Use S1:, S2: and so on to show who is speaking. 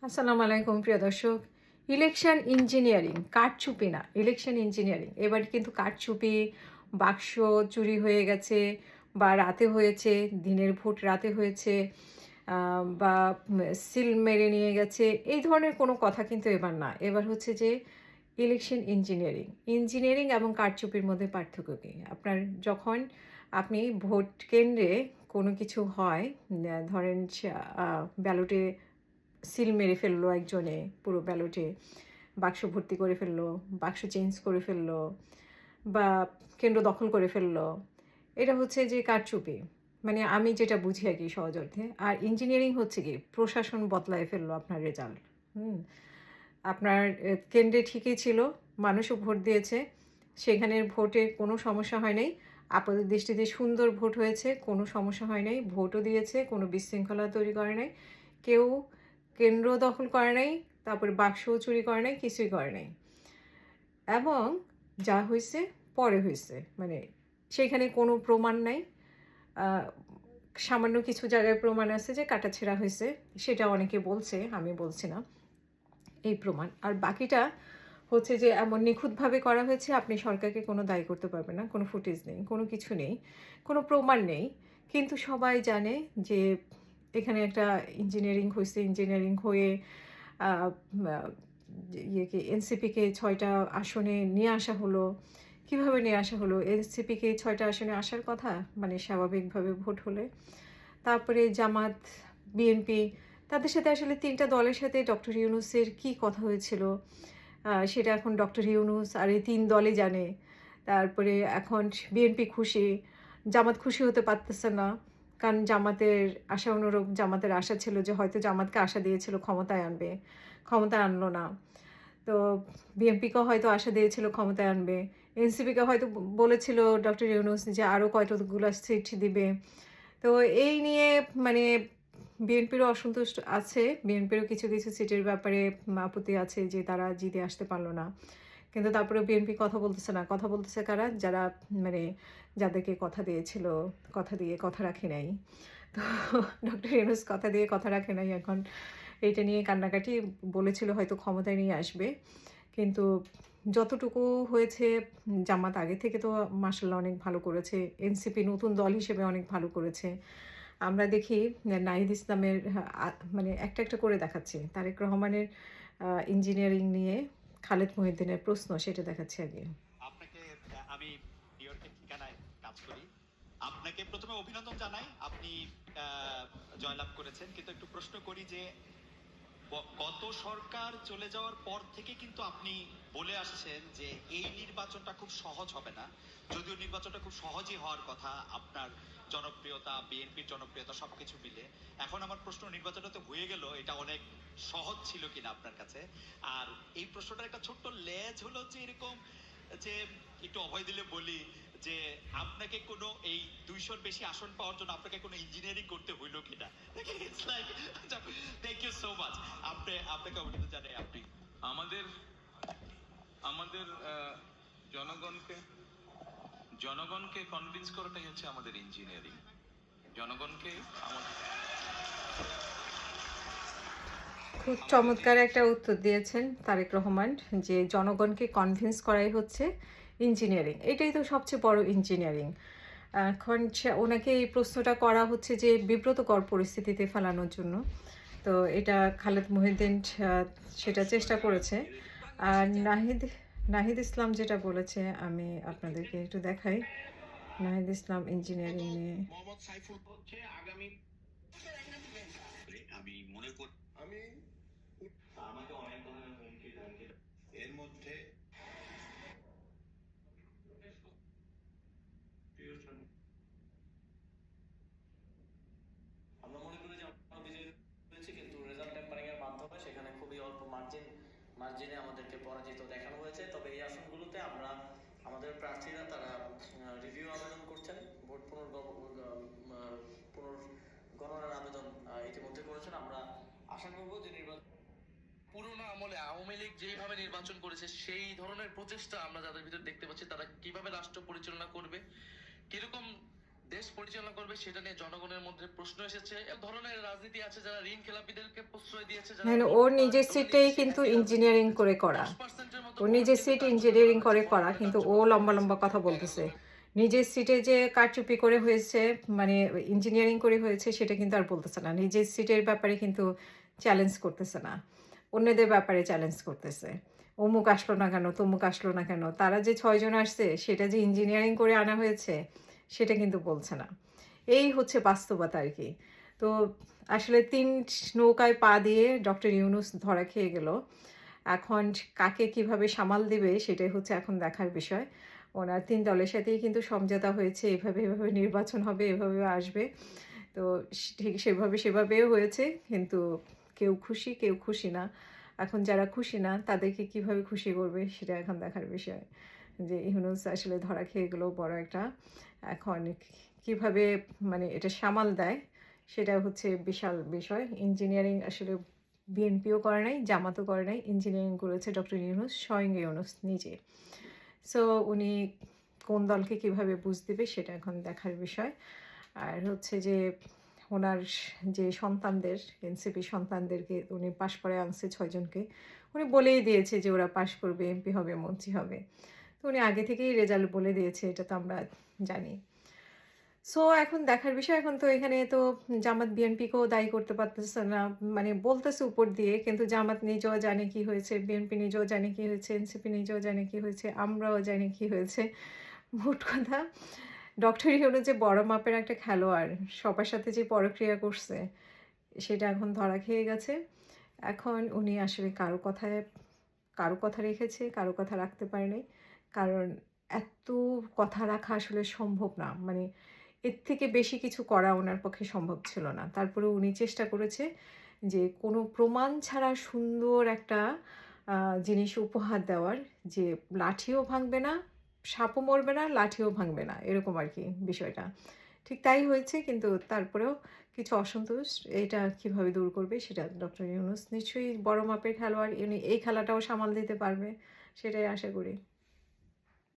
S1: আসসালামু আলাইকুম প্রিয় দর্শক। ইলেকশন ইঞ্জিনিয়ারিং, কারচুপি না, ইলেকশন ইঞ্জিনিয়ারিং। এবার কিন্তু কারচুপি, বাক্স চুরি হয়ে গেছে বা রাতে হয়েছে, দিনের ভোট রাতে হয়েছে, বা সিল মেরে নিয়ে গেছে, এই ধরনের কোনো কথা কিন্তু এবার না। এবার হচ্ছে যে ইলেকশন ইঞ্জিনিয়ারিং। ইঞ্জিনিয়ারিং এবং কারচুপির মধ্যে পার্থক্য কী? যখন আপনি ভোট কেন্দ্রে কোনো কিছু হয়, ধরেন ব্যালটে সিল মেরে ফেললো একজনে, পুরো ব্যালটে বাক্স ভর্তি করে ফেললো, বাক্স চেঞ্জ করে ফেললো, বা কেন্দ্র দখল করে ফেললো, এটা হচ্ছে যে কারচুপি। মানে আমি যেটা বুঝি আর কি সহজ অর্থে। আর ইঞ্জিনিয়ারিং হচ্ছে কি প্রশাসন বদলায় ফেললো আপনার রেজাল্ট। আপনার কেন্দ্রে ঠিকই ছিল, মানুষও ভোট দিয়েছে, সেখানের ভোটে কোনো সমস্যা হয় নাই, আপাত দৃষ্টিতে সুন্দর ভোট হয়েছে, কোনো সমস্যা হয় নাই, ভোটও দিয়েছে, কোনো বিশৃঙ্খলা তৈরি করে নাই, কেউ কেন্দ্র দখল করে নাই, তারপরে বাক্সও চুরি করে নাই, কিছুই করে নাই। এবং যা হয়েছে পরে হয়েছে, মানে সেখানে কোনো প্রমাণ নাই। সামান্য কিছু জায়গায় প্রমাণ আছে যে কাটাছেঁড়া হয়েছে, সেটা অনেকে বলছে, আমি বলছি না এই প্রমাণ। আর বাকিটা হচ্ছে যে এমন নিখুঁতভাবে করা হয়েছে, আপনি সরকারকে কোনো দায়ী করতে পারবেন না, কোনো ফুটেজ নেই, কোনো কিছু নেই, কোনো প্রমাণ নেই। কিন্তু সবাই জানে যে এখানে একটা ইঞ্জিনিয়ারিং হয়েছে, ইঞ্জিনিয়ারিং হয়ে ইয়েকে এনসিপিকে 6টা আসনে নিয়ে আসা হলো। কিভাবে নিয়ে আসা হলো? এনসিপিকে 6টা আসনে আসার কথা, মানে স্বাভাবিকভাবে ভোট হলে। তারপরে জামাত, বিএনপি, তাদের সাথে আসলে 3টা দলের সাথে ডক্টর ইউনূসের কী কথা হয়েছিল, সেটা এখন ডক্টর ইউনূস আর এই 3 দলই জানে। তারপরে এখন বিএনপি খুশি, জামাত খুশি হতে পারতেছে না। কারণ জামাতের আশা অনুরূপ, জামাতের আশা ছিল যে হয়তো জামাতকে আশা দিয়েছিল ক্ষমতায় আনবে, ক্ষমতায় আনলো না। তো বিএনপিকে হয়তো আশা দিয়েছিল ক্ষমতায় আনবে, এনসিপিকে হয়তো বলেছিল ডক্টর ইউনূস যে আরও কতগুলো সিট দিবে। তো এই নিয়ে মানে বিএনপিরও অসন্তুষ্ট আছে, বিএনপিরও কিছু কিছু সিটের ব্যাপারে আপত্তি আছে যে তারা জিতে আসতে পারলো না। কিন্তু তারপরেও বিএনপি কথা বলতেছে না, কথা বলতেছে কারা? যারা মানে যাদেরকে কথা দিয়েছিল, কথা দিয়ে কথা রাখে নাই। তো ডক্টর ইউনূস কথা দিয়ে কথা রাখে নাই, এখন এইটা নিয়ে কান্নাকাটি, বলেছিল হয়তো ক্ষমতায় নিয়ে আসবে। কিন্তু যতটুকু হয়েছে, জামাত আগে থেকে তো মাশাআল্লাহ অনেক ভালো করেছে, এনসিপি নতুন দল হিসেবে অনেক ভালো করেছে। আমরা দেখি নাহিদ ইসলামের মানে একটা একটা করে দেখাচ্ছে, তারেক রহমানের ইঞ্জিনিয়ারিং নিয়ে খালেদ মহিউদ্দিনের প্রশ্ন, সেটা দেখাচ্ছে আগে।
S2: আপনাকে আমি নিউ ইয়র্কের ঠিকানায় কাজ করি। আপনাকে প্রথমে অভিনন্দন জানাই, আপনি জয়লাভ করেছেন। কিন্তু একটু প্রশ্ন করি যে গত সরকার চলে যাওয়ার পর থেকে কিন্তু আপনি বলে আসছেন যে এই নির্বাচনটা খুব সহজ হবে না, যদিও নির্বাচনটা খুব সহজই হওয়ার কথা, আপনার জনপ্রিয়তা, বিএনপির জনপ্রিয়তা সবকিছু মিলে। এখন আমার প্রশ্ন, নির্বাচনটা তো হয়ে গেল, এটা অনেক সহজ ছিল কিনা আপনার কাছে? আর এই প্রশ্নটার একটা ছোট্ট লেজ হলো যে এরকম, যে একটু অভয় দিলে বলি যে আপনাকে কোনো এই 200-র বেশি আসন পাওয়ার জন্য আপনাকে কোনো ইঞ্জিনিয়ারিং করতে হইলো কিনা? It's like, thank you so much. আপনাকে অভিনন্দন জানাই। আপনি
S3: আমাদের আমাদের জনগণকে জনগণকে কনভিন্স করাটাই হচ্ছে আমাদের ইঞ্জিনিয়ারিং। জনগণকে আমাদের
S1: খুব চমৎকার একটা উত্তর দিয়েছেন তারেক রহমান, যে জনগণকে কনভিন্স করাই হচ্ছে ইঞ্জিনিয়ারিং। এটাই তো সবচেয়ে বড় ইঞ্জিনিয়ারিং। এখন ওনাকে এই প্রশ্নটা করা হচ্ছে যে বিব্রতকর পরিস্থিতিতে ফেলানোর জন্য। তো এটা খালেদ মহিউদ্দিন সেটা চেষ্টা করেছে। আর নাহিদ ইসলাম যেটা বলেছে, আমি আপনাদেরকে একটু দেখাই। নাহিদ ইসলাম ইঞ্জিনিয়ারিং নিয়ে
S2: আমি মনে করি আমাকে অনেক ধরনের হুমকি ধামকি, এর মধ্যে
S4: আমরা মনে করি যে আমরা বিজয়ী হয়েছি, কিন্তু রেজাল্ট টেম্পারিং এর মাধ্যমে সেখানে খুবই অল্প মার্জিনে আমাদেরকে পরাজিত দেখানো হয়েছে। তবে এই আসনগুলোতে আমরা আমাদের প্রার্থীরা তারা রিভিউ আবেদন করছেন, ভোট পুনর্গণনার আবেদন ইতিমধ্যে করেছেন। আমরা আশা করব যে নির্বাচন পুরোনো আমলে আওয়ামী লীগ যেভাবে নির্বাচন করেছে সেই ধরনের প্রচেষ্টা আমরা যাদের ভিতর দেখতে পাচ্ছি, তারা কিভাবে রাষ্ট্র পরিচালনা করবে, কিরকম
S5: দেশ পরিচালনা করবে সেটা নিয়ে জনগণের মধ্যে প্রশ্ন এসেছে। এক ধরনের রাজনীতি আছে যারা ঋণ খেলাপিদেরকে প্রশ্রয় দিয়েছে, যারা
S1: দেখেন ওর নিজের সিটটাই কিন্তু ইঞ্জিনিয়ারিং করে করা,
S5: 10%-এর মতো
S1: ওর নিজের সিট ইঞ্জিনিয়ারিং করে করা, কিন্তু ও লম্বা লম্বা কথা বলতেছে। নিজের সিটে যে কারচুপি করে হয়েছে, মানে ইঞ্জিনিয়ারিং করে হয়েছে, সেটা কিন্তু আর বলতেছে না। নিজের সিটের ব্যাপারে কিন্তু চ্যালেঞ্জ করতেছে না, অন্যদের ব্যাপারে চ্যালেঞ্জ করতেছে। অমুক আসলো না কেন, তমুক আসলো না কেন, তারা যে 6 জন আসছে সেটা যে ইঞ্জিনিয়ারিং করে আনা হয়েছে সেটা কিন্তু বলছে না। এই হচ্ছে বাস্তবতা আর কি। তো আসলে 3 নৌকায় পা দিয়ে ডক্টর ইউনূস ধরা খেয়ে গেল। এখন কাকে কিভাবে সামাল দিবে সেটাই হচ্ছে এখন দেখার বিষয়। ওনার 3 দলের সাথেই কিন্তু সমঝোতা হয়েছে, এভাবে নির্বাচন হবে, এভাবে আসবে। তো ঠিক সেভাবেও হয়েছে, কিন্তু কেউ খুশি, কেউ খুশি না। এখন যারা খুশি না তাদেরকে কিভাবে খুশি করবে সেটা এখন দেখার বিষয়। যে ইউনূস আসলে ধরা খেয়ে গেল বড় একটা। এখন কিভাবে মানে এটা সামাল দেয় সেটা হচ্ছে বিশাল বিষয়। ইঞ্জিনিয়ারিং আসলে বিএনপিও করে নাই, জামাতও করে নাই, ইঞ্জিনিয়ারিং করেছে ডক্টর ইউনূস, স্বয়ং ইউনূস নিজে। সো উনি কোন দলকে কিভাবে বুঝ দিবে সেটা এখন দেখার বিষয়। আর হচ্ছে যে ওনার যে সন্তানদের, এনসিপি সন্তানদেরকে উনি পাশ করে আনছে 6 জনকে, উনি বলেই দিয়েছে যে ওরা পাশ করবে, এমপি হবে, মন্ত্রী হবে। তো উনি আগে থেকেই রেজাল্ট বলে দিয়েছে, এটা তো আমরা জানি। সো এখন দেখার বিষয়, এখন তো এখানে তো জামাত বিএনপিকেও দায়ী করতে পারতেছে না, মানে বলতেছে উপর দিয়ে, কিন্তু জামাত নিজেও জানে কি হয়েছে, বিএনপি নিজেও জানে কি হয়েছে, এনসিপি নিজেও জানে কি হয়েছে, আমরাও জানি কি হয়েছে। মোট কথা ডক্টর ইউনূস যে বড় মাপের একটা খেলোয়াড়, সবার সাথে যে পরক্রিয়া করছে সেটা এখন ধরা খেয়ে গেছে। এখন উনি আসলে কারো কথা রেখেছে, কারো কথা রাখতে পারেনি। কারণ এত কথা রাখা আসলে সম্ভব না, মানে এর থেকে বেশি কিছু করা ওনার পক্ষে সম্ভব ছিল না। তারপরেও উনি চেষ্টা করেছে যে কোনো প্রমাণ ছাড়া সুন্দর একটা জিনিস উপহার দেওয়ার, যে লাঠিও ভাঙবে না, সাপও মরবে না, লাঠিও ভাঙবে না, এরকম আর কি বিষয়টা। ঠিক তাই হয়েছে, কিন্তু তারপরেও কিছু অসন্তোষ, এটা কিভাবে দূর করবে সেটা ডক্টর ইউনূস নিশ্চয়ই বড় মাপের খেলোয়াড়, উনি এই খেলাটাও সামাল দিতে পারবে, সেটাই আশা করি।